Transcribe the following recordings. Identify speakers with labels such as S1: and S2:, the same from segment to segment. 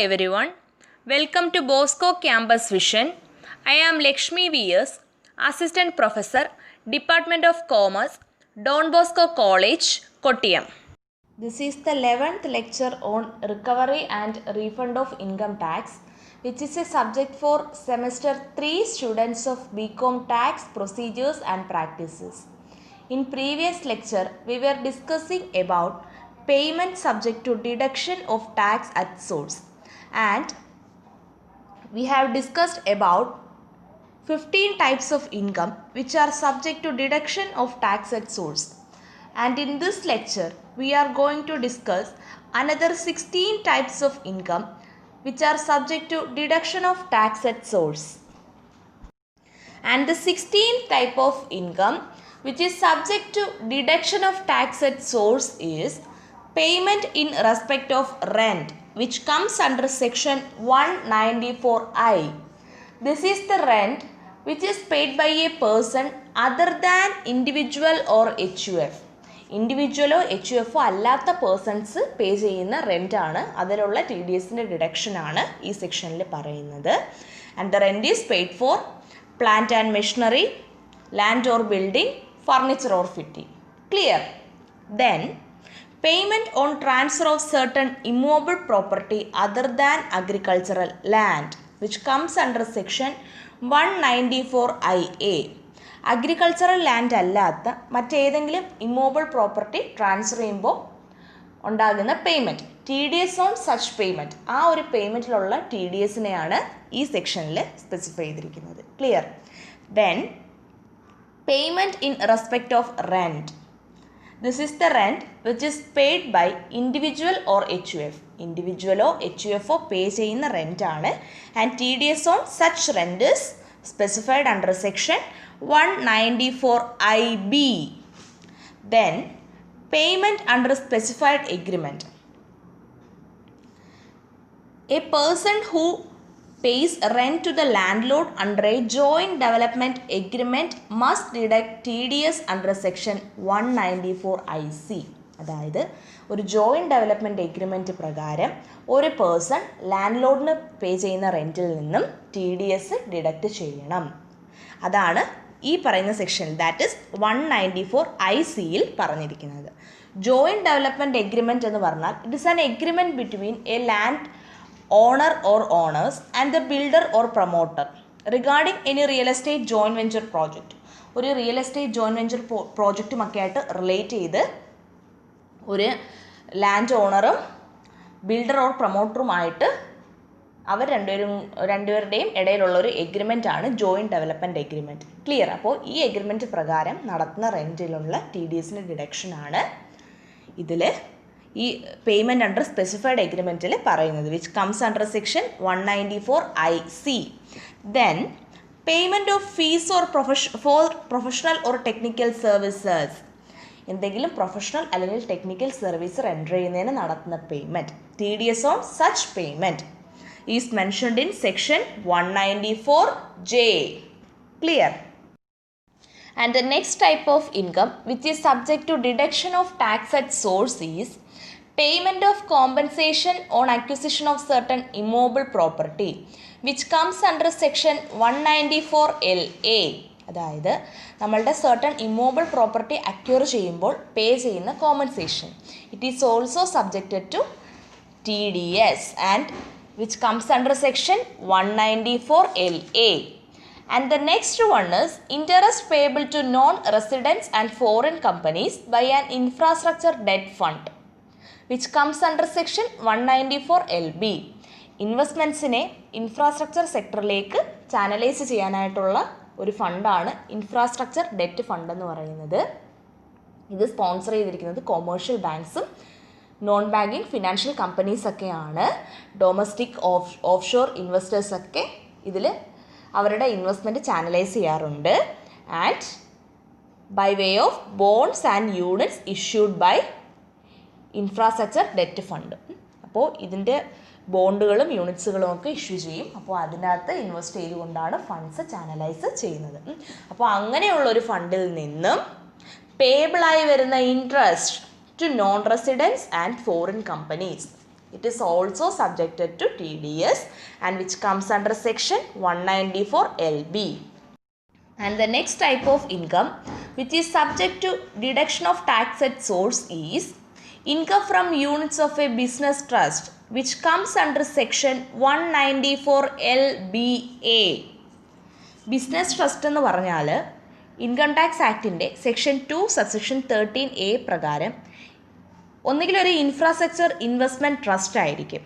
S1: everyone, welcome to Bosco Campus Vision. I am Lakshmi V.S., Assistant Professor, Department of Commerce, Don Bosco College, Kottayam. This is the 11th lecture on recovery and refund of income tax, which is a subject for semester 3 students of BCom Tax Procedures and Practices. In previous lecture, we were discussing about payment subject to deduction of tax at source, and we have discussed about 15 types of income which are subject to deduction of tax at source. And in this lecture, we are going to discuss another 16 types of income which are subject to deduction of tax at source. And the 16th type of income which is subject to deduction of tax at source is payment in respect of rent, which comes under section 194I. This is the rent which is paid by a person other than individual or HUF. ഇൻഡിവിജ്വലോ HUFO അല്ലാത്ത persons പേ ചെയ്യുന്ന റെൻ്റാണ്, അതിലുള്ള TDSൻ്റെ ഡിഡക്ഷനാണ് ഈ സെക്ഷനിൽ പറയുന്നത്. And the rent is paid for plant and machinery, land or building, furniture or fitting. Clear? Then payment on transfer of certain immovable property other than agricultural land, which comes under section 194IA. Agricultural land അല്ലാത്ത മറ്റേതെങ്കിലും immovable property transfer ചെയ്യുമ്പോൾ ഉണ്ടാകുന്ന payment, TDS on such payment, ആ ഒരു പേയ്മെൻറ്റിലുള്ള TDSനെയാണ് ഈ സെക്ഷനിൽ specify ചെയ്തിരിക്കുന്നത്. Clear? Then payment in respect of rent. This is the rent which is paid by individual or HUF. ഇൻഡിവിജ്വലോ HUFO പേ ചെയ്യുന്ന റെൻ്റാണ്. And TDS on such rent is specified under section 194IB. Then payment under specified agreement. A person who pays rent to the landlord under a joint development agreement must deduct TDS under section 194IC. അതായത് ഒരു joint development agreement പ്രകാരം ഒരു person land ലോഡിന് പേ ചെയ്യുന്ന റെൻറ്റിൽ നിന്നും TDS deduct ചെയ്യണം. അതാണ് ഈ പറയുന്ന സെക്ഷൻ, ദാറ്റ് ഇസ് 194ICയിൽ പറഞ്ഞിരിക്കുന്നത്. ജോയിൻറ്റ് ഡെവലപ്മെൻറ്റ് എഗ്രിമെൻറ്റ് എന്ന് പറഞ്ഞാൽ it is an agreement between A land owner or owners and the builder or promoter regarding any real estate joint venture project. ഒരു റിയൽ എസ്റ്റേറ്റ് ജോയിൻറ്റ് വെഞ്ചർ പ്രോജക്റ്റുമൊക്കെ ആയിട്ട് relate ചെയ്ത് ഒരു land ഓണറും builder or പ്രൊമോട്ടറുമായിട്ട് അവർ രണ്ടുപേരുടെയും ഇടയിലുള്ള ഒരു agreement ആണ് joint development agreement. Clear? അപ്പോൾ ഈ എഗ്രിമെൻറ്റ് പ്രകാരം നടത്തുന്ന റെൻറ്റിലുള്ള TDSൻ്റെ ഡിഡക്ഷനാണ് ഇതിൽ ഈ പേയ്മെൻറ്റ് അണ്ടർ സ്പെസിഫൈഡ് എഗ്രിമെൻറ്റിൽ പറയുന്നത്, which comes under section 194IC. Then payment of fees or four professional or technical services. എന്തെങ്കിലും പ്രൊഫഷണൽ അല്ലെങ്കിൽ ടെക്നിക്കൽ സർവീസ് റെൻഡർ ചെയ്യുന്നതിന് നടത്തുന്ന payment, TDS on such payment is mentioned in section 194J. Clear? And the next type of income which is subject to deduction of tax at source is payment of compensation on acquisition of certain immovable property, which comes under section 194LA. അതായത് നമ്മളുടെ certain immovable property acquire ചെയ്യുമ്പോൾ pay ചെയ്യുന്ന compensation, it is also subjected to TDS and which comes under section 194LA. And the next one is interest payable to non-residents and foreign companies by an infrastructure debt fund, which comes under section 194LB. ഇൻവെസ്റ്റ്മെൻറ്റ്സിനെ infrastructure സെക്ടറിലേക്ക് channelise ചെയ്യാനായിട്ടുള്ള ഒരു ഫണ്ടാണ് infrastructure debt fund എന്ന് പറയുന്നത്. ഇത് sponsor ചെയ്തിരിക്കുന്നത് commercial ബാങ്ക്സും non banking financial കമ്പനീസൊക്കെയാണ്. ഡൊമസ്റ്റിക് ഓഫ് ഷോർ ഇൻവെസ്റ്റേഴ്സൊക്കെ ഇതിൽ അവരുടെ ഇൻവെസ്റ്റ്മെൻറ്റ് ചാനലൈസ് ചെയ്യാറുണ്ട്. And by way of bonds and units issued by infrastructure debt fund. അപ്പോൾ ഇതിൻ്റെ ബോണ്ടുകളും യൂണിറ്റ്സുകളും ഒക്കെ ഇഷ്യൂ ചെയ്യും. അപ്പോൾ അതിനകത്ത് ഇൻവെസ്റ്റ് ചെയ്തുകൊണ്ടാണ് ഫണ്ട്സ് ചാനലൈസ് ചെയ്യുന്നത്. അപ്പോൾ അങ്ങനെയുള്ളൊരു ഫണ്ടിൽ നിന്നും പേബിളായി വരുന്ന interest to non residents and foreign companies It is also subjected to TDS and which comes under section 194 LB. And the next type of income which is subject to deduction of tax at source is income from units of a business trust which comes under section 194 LBA. Business trust എന്ന് പറഞ്ഞാൽ income tax ആക്ടിൻ്റെ section 2 subsection 13A പ്രകാരം ഒന്നുകിൽ ഒരു infrastructure investment trust ആയിരിക്കും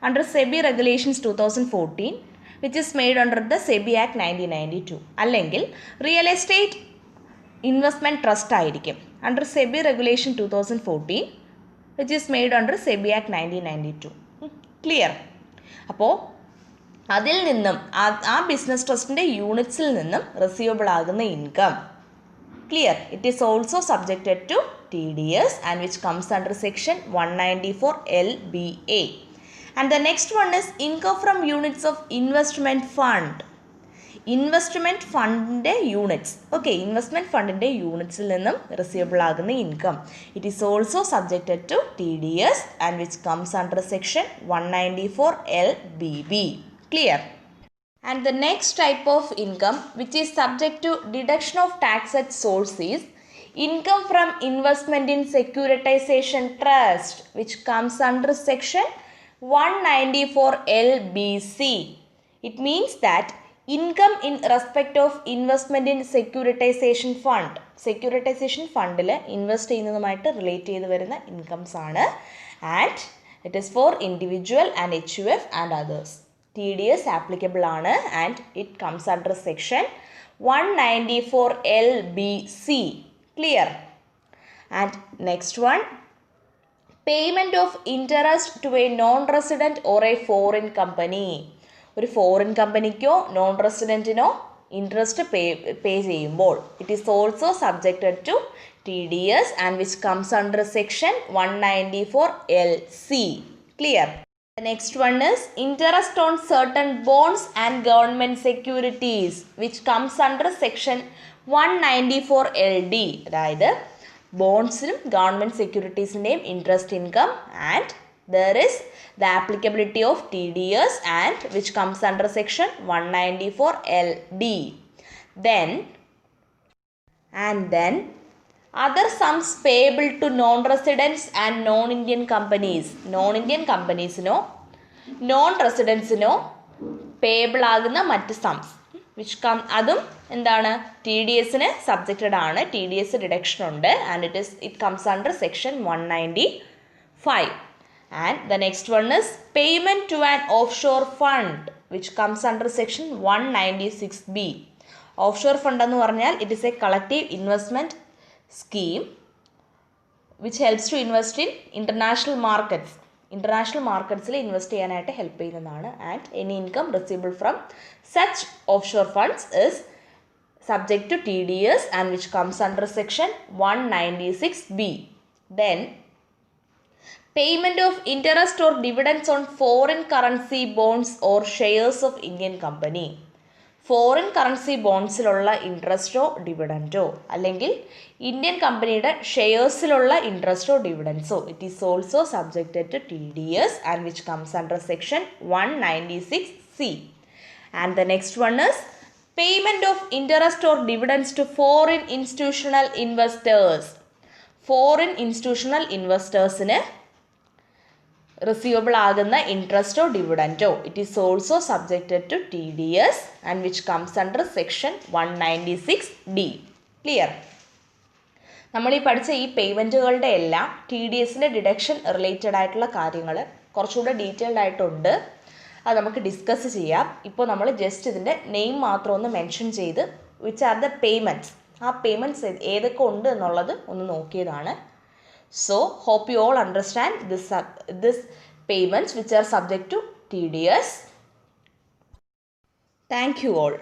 S1: under SEBI regulations 2014 which is made under the SEBI Act 1992. അല്ലെങ്കിൽ real estate investment trust ആയിരിക്കും under SEBI regulation 2014 which is made under SEBI Act 1992. Clear? അപ്പോൾ അതിൽ നിന്നും ആ ബിസിനസ് ട്രസ്റ്റിൻ്റെ യൂണിറ്റ്സിൽ നിന്നും റിസീവബിൾ ആകുന്ന income clear it is also subjected to TDS and which comes under section 194 LBA. And the next one is income from units of investment fund. Investment fund units. Okay, investment fund units നിന്നും receivable ആകുന്ന income. It is also subjected to TDS and which comes under section 194 LBB. Clear? And the next type of income which is subject to deduction of tax at source is income from investment in securitization trust which comes under section 194 LBC. It means that income in respect of investment in securitization fund. Securitization ഫണ്ടിൽ invest ചെയ്യുന്നതുമായിട്ട് relate ചെയ്ത് വരുന്ന incomes ആണ് and it is for individual and HUF and others. TDS applicable ആണ് and it comes under section 194 LBC. Clear? And next one, payment of interest to a non-resident or a foreign company. ഒരു foreign കമ്പനിക്കോ non റെസിഡൻറ്റിനോ interest pay ചെയ്യുമ്പോൾ it is also subjected to TDS and which comes under section 194 LC. Clear? The next one is interest on certain bonds and government securities which comes under section 194 LD. അതായത് ബോൺസിനും government സെക്യൂരിറ്റീസിൻ്റെയും interest income and there is the applicability of TDS and which comes under section 194 LD. Then other sums payable to non-residents and non-Indian companies. Non-Indian companiesനോ non-residents-നോ payable ആകുന്ന മറ്റ് sums which അതും എന്താണ് TDSന് സബ്ജക്റ്റഡ് ആണ്. TDS ഡിഡക്ഷൻ ഉണ്ട് and it comes under section 195. And the next one is payment to an offshore fund which comes under section 196B. Offshore fund എന്ന് പറഞ്ഞാൽ it is a collective investment scheme which helps to invest in international markets. International markets invest ചെയ്യാനായിട്ട് help ചെയ്യുന്നതാണ് and any income receivable from such offshore funds is subject to TDS and which comes under section 196B. Then payment of interest or dividends on foreign currency bonds or shares of Indian company. Foreign currency ബോൺസിലുള്ള ഇൻട്രസ്റ്റോ ഡിവിഡൻറ്റോ അല്ലെങ്കിൽ Indian കമ്പനിയുടെ ഷെയർസിലുള്ള ഇൻട്രസ്റ്റോ ഡിവിഡൻസോ it is also subjected to TDS and which comes under section 196C. And the next one is payment of interest or dividends to foreign institutional investors. Foreign institutional ഇൻവെസ്റ്റേഴ്സിന് receivable ആകുന്ന ഇൻട്രസ്റ്റോ ഡിവിഡൻറ്റോ it is also subjected to TDS and which comes under section 196D. Clear? നമ്മളീ പഠിച്ച ഈ പേയ്മെൻറ്റുകളുടെ എല്ലാം TDSൻ്റെ deduction related ആയിട്ടുള്ള കാര്യങ്ങൾ കുറച്ചുകൂടെ ഡീറ്റെയിൽഡ് ആയിട്ടുണ്ട്. അത് നമുക്ക് ഡിസ്കസ് ചെയ്യാം. ഇപ്പോൾ നമ്മൾ ജസ്റ്റ് ഇതിൻ്റെ നെയിം മാത്രം ഒന്ന് മെൻഷൻ ചെയ്ത് വിച്ച് ആർ ദ പേയ്മെൻറ്റ്സ്, ആ പേയ്മെൻറ്റ്സ് ഏതൊക്കെ ഉണ്ട് എന്നുള്ളത് ഒന്ന് നോക്കിയതാണ്. So hope you all understand this payments which are subject to TDS. Thank you all.